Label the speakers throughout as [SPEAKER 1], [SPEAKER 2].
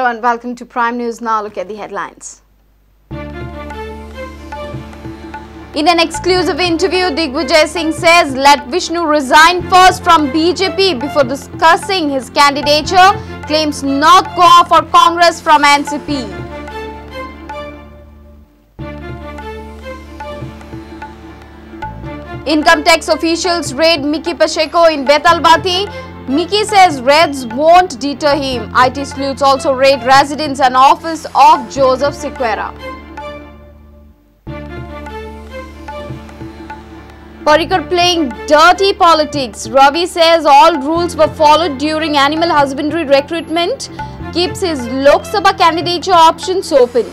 [SPEAKER 1] and welcome to Prime News. Now look at the headlines. In an exclusive interview, Digvijay Singh says let Vishnu resign first from BJP before discussing his candidature, claims not Goa for Congress from NCP. Income tax officials raid Mickey Pacheco in Betalbati. Mickey says raids won't deter him. IT sleuths also raid residence and office of Joseph Sequeira. Parrikar playing dirty politics. Ravi says all rules were followed during animal husbandry recruitment. Keeps his Lok Sabha candidature options open.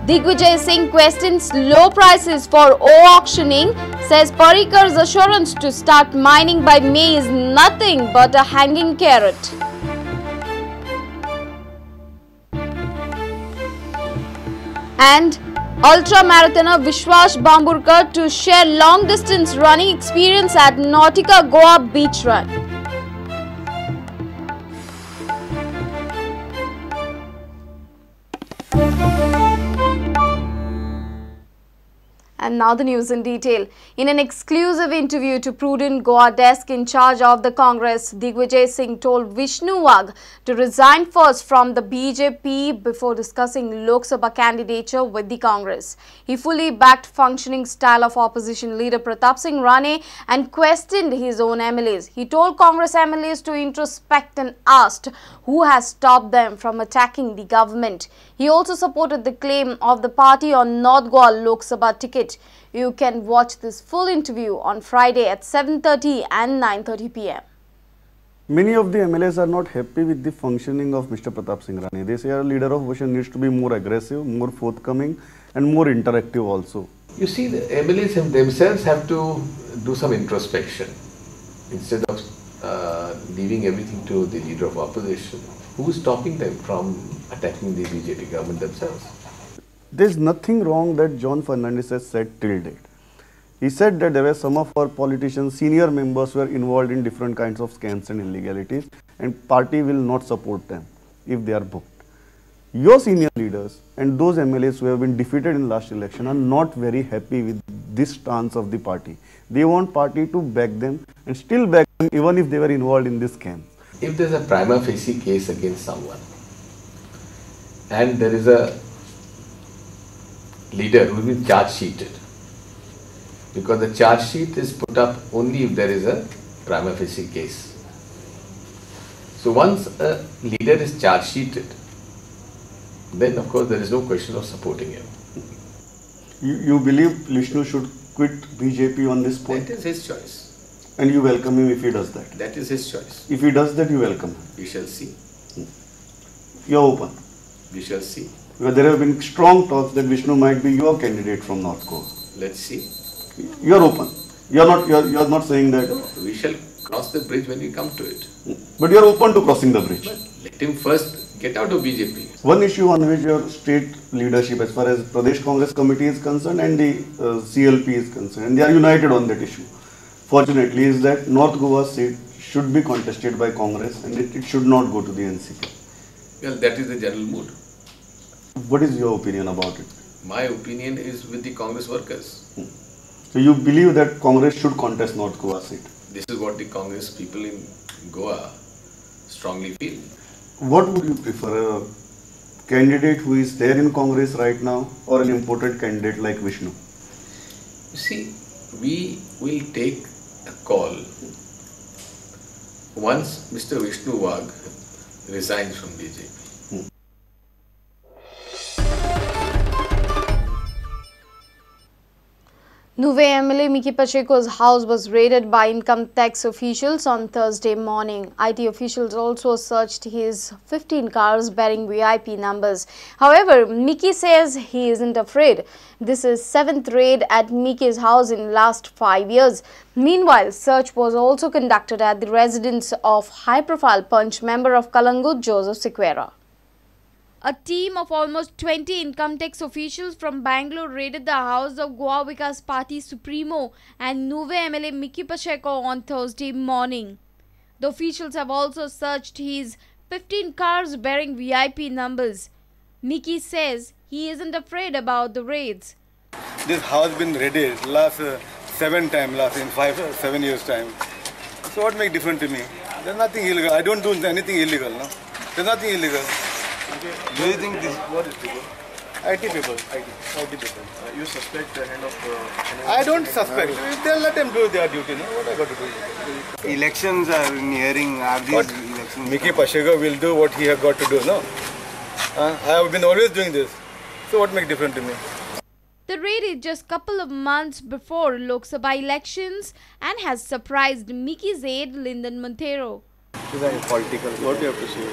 [SPEAKER 1] Digvijay Singh questions low prices for auctioning, says Parrikar's assurance to start mining by May is nothing but a hanging carrot. And ultra-marathoner Vishnu Wagh to share long-distance running experience at Nautica Goa Beach Run. And now the news in detail. In an exclusive interview to Prudent Goa desk in charge of the Congress, Digvijay Singh told Vishnu Wagh to resign first from the BJP before discussing Lok Sabha candidature with the Congress. He fully backed functioning style of opposition leader Pratap Singh Rane and questioned his own MLAs. He told Congress MLAs to introspect and asked who has stopped them from attacking the government. He also supported the claim of the party on North Goa Lok Sabha ticket. You can watch this full interview on Friday at 7:30 and 9:30 p.m.
[SPEAKER 2] Many of the MLAs are not happy with the functioning of Mr. Pratap Singh Rane. They say our leader of opposition needs to be more aggressive, more forthcoming and more interactive also.
[SPEAKER 3] You see, the MLAs themselves have to do some introspection instead of leaving everything to the leader of opposition. Who is stopping them from attacking the BJP government themselves?
[SPEAKER 2] There is nothing wrong that John Fernandez has said till date. He said that there were some of our politicians, senior members were involved in different kinds of scams and illegalities and party will not support them if they are booked. Your senior leaders and those MLAs who have been defeated in last election are not very happy with this stance of the party. They want party to back them and still back them even if they were involved in this scam.
[SPEAKER 3] If there is a prima facie case against someone and there is a leader who will be charge sheeted, because the charge sheet is put up only if there is a prima facie case. So once a leader is charge sheeted, then of course there is no question of supporting him.
[SPEAKER 2] You believe Vishnu should quit BJP on this point?
[SPEAKER 3] That is his choice.
[SPEAKER 2] And you welcome him if he does that?
[SPEAKER 3] That is his choice.
[SPEAKER 2] If he does that, you welcome him?
[SPEAKER 3] We shall see.
[SPEAKER 2] You are open?
[SPEAKER 3] We shall see.
[SPEAKER 2] Because there have been strong talks that Vishnu might be your candidate from North Goa.
[SPEAKER 3] Let's see.
[SPEAKER 2] You are open. You are not saying that.
[SPEAKER 3] No, we shall cross the bridge when we come to it.
[SPEAKER 2] But you are open to crossing the bridge.
[SPEAKER 3] But let him first get out of BJP.
[SPEAKER 2] One issue on which your state leadership, as far as Pradesh Congress Committee is concerned and the CLP is concerned, and they are united on that issue. Fortunately, is that North Goa seat should be contested by Congress and it should not go to the NCP.
[SPEAKER 3] Well, that is the general mood.
[SPEAKER 2] What is your opinion about it?
[SPEAKER 3] My opinion is with the Congress workers.
[SPEAKER 2] So you believe that Congress should contest North Goa seat?
[SPEAKER 3] This is what the Congress people in Goa strongly feel.
[SPEAKER 2] What would you prefer, a candidate who is there in Congress right now or an imported candidate like Vishnu?
[SPEAKER 3] You see, we will take a call once Mr. Vishnu Wagh resigns from BJP.
[SPEAKER 1] Nuve MLA Mickey Pacheco's house was raided by income tax officials on Thursday morning. IT officials also searched his 15 cars bearing VIP numbers. However, Mickey says he isn't afraid. This is 7th raid at Mickey's house in last 5 years. Meanwhile, search was also conducted at the residence of high-profile Punch member of Kalangut, Joseph Sequeira. A team of almost 20 income tax officials from Bangalore raided the house of Goa Vikas Party Supremo and Nuve MLA Mickey Pacheco on Thursday morning. The officials have also searched his 15 cars bearing VIP numbers. Mickey says he isn't afraid about the raids.
[SPEAKER 4] This house been raided last 7 times, in 7 years time. So what makes different to me? There's nothing illegal. I don't do anything illegal. No, there's nothing illegal.
[SPEAKER 5] Okay. Do you think this what is people?
[SPEAKER 4] IT people.
[SPEAKER 5] IT people. You suspect the hand of anyone?
[SPEAKER 4] I don't suspect. They'll let them do their duty. No, what I got to do?
[SPEAKER 5] Elections are nearing. Are these
[SPEAKER 4] What?
[SPEAKER 5] elections?
[SPEAKER 4] Mickey Pacheco will do what he has got to do. No, I have been always doing this. So what makes different to me?
[SPEAKER 1] The raid is just couple of months before Lok Sabha elections and has surprised Mickey's aide Lyndon Montero.
[SPEAKER 5] Is there any political? What do you have to say?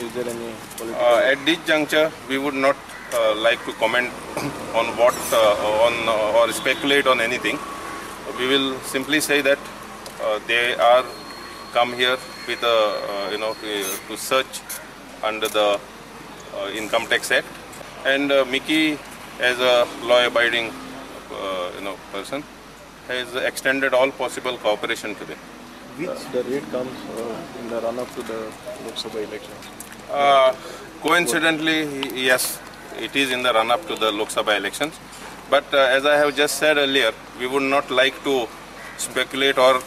[SPEAKER 5] Is there any political?
[SPEAKER 6] At this juncture, we would not like to comment on what or speculate on anything. We will simply say that they are come here with to search under the Income Tax Act, and Mickey, as a law-abiding person, has extended all possible cooperation to them.
[SPEAKER 5] Which the raid comes in the run-up to the Lok Sabha elections?
[SPEAKER 6] Coincidentally, yes, it is in the run-up to the Lok Sabha elections. But as I have just said earlier, we would not like to speculate or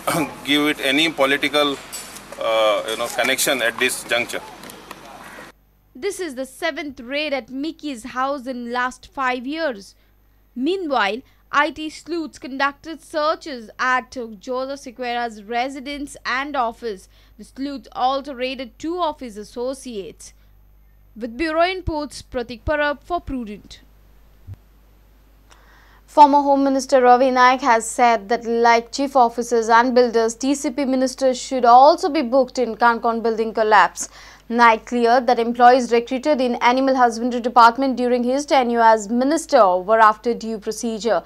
[SPEAKER 6] give it any political connection at this juncture.
[SPEAKER 1] This is the 7th raid at Mickey's house in last 5 years. Meanwhile, IT sleuths conducted searches at Joseph Sequeira's residence and office. The sleuths also raided 2 of his associates. With Bureau Inputs, Pratik Parab for Prudent. Former Home Minister Ravi Naik has said that like chief officers and builders, TCP ministers should also be booked in Concon building collapse. Naik cleared that employees recruited in Animal Husbandry Department during his tenure as minister were after due procedure.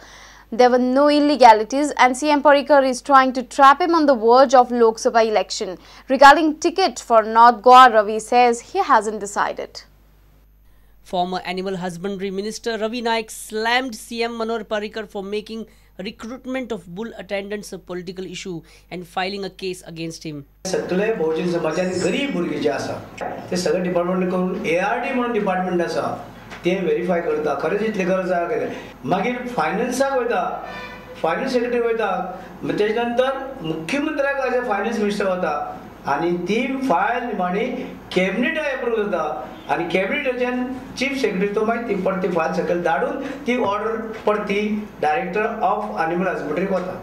[SPEAKER 1] There were no illegalities and CM Parrikar is trying to trap him on the verge of Lok Sabha election. Regarding ticket for North Goa, Ravi says he hasn't decided.
[SPEAKER 7] Former Animal Husbandry Minister Ravi Naik slammed CM Manor Parrikar for making recruitment of bull attendants a political issue and filing a case against him.
[SPEAKER 8] सगळे बहुजन समाजाने गरीब भुरगे जे आसा ते सगळे department करून ARD म्हणून department आसा ते व्हेरीफाय करता खरेंच इतले गरज आहा काय मागीर फायनान्साक वयता फायनान्स सेक्रेटरी वयता तेच्या नंतर मुख्यमंत्र्याक एज अ फायनान्स मिनिस्टर वता आणि ती फायल निमाणी कॅबिनेट अप्रूव्ह जाता आणि कॅबिनेटाच्यान चीफ सेक्रेटरी तो मागीर ती परती फायल सकयल धाडून ती ऑर्डर परती डायरेक्टर ऑफ एनिमल हस्बंड्रीक वता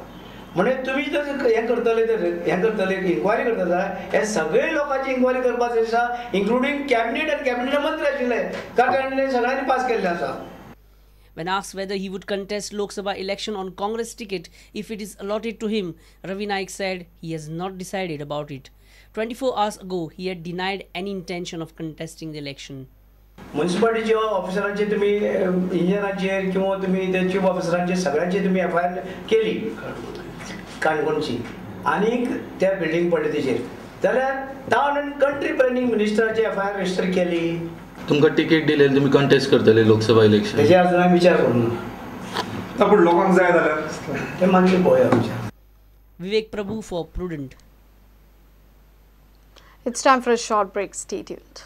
[SPEAKER 8] म्हणजे तुम्ही जर हे करतले इन्क्वायरी करता जाल्यार हे सगळे लोकांची इन्क्वायरी करपाची आसा इन्क्लुडिंग कॅबिनेट आनी कॅबिनेट मंत्री आशिल्ले कारण सगळ्यांनी पास केल्ले आसा.
[SPEAKER 7] When asked whether he would contest Lok Sabha election on Congress ticket if it is allotted to him, Ravi Naik said he has not decided about it. 24 hours ago, he had denied any intention of contesting the election.
[SPEAKER 8] म्युनिसिपालिटीच्या ऑफिसरांचे तुम्ही इंजिनियरांचेर किंवा तुम्ही ते chief ऑफिसरांचे सगळ्यांचे तुम्ही FIR केली काणकोणची आणि त्या बिल्डिंग पडले तेचेर जाल्यार टाउन एंड कंट्री प्लॅनिंग मिनिस्टराची FIR रजिस्टर केली.
[SPEAKER 9] तुमकां टिकेट दिलेली तुमी कंटेस्ट करतले लोकसभा इलेक्शन
[SPEAKER 8] तेजे अजून हांवें विचार करूना
[SPEAKER 5] पूण लोकांक जाय जाल्यार
[SPEAKER 8] ते मागीर पळोवया विचार.
[SPEAKER 7] Vivek Prabhu for Prudent.
[SPEAKER 1] It's time for a short break. Stay tuned.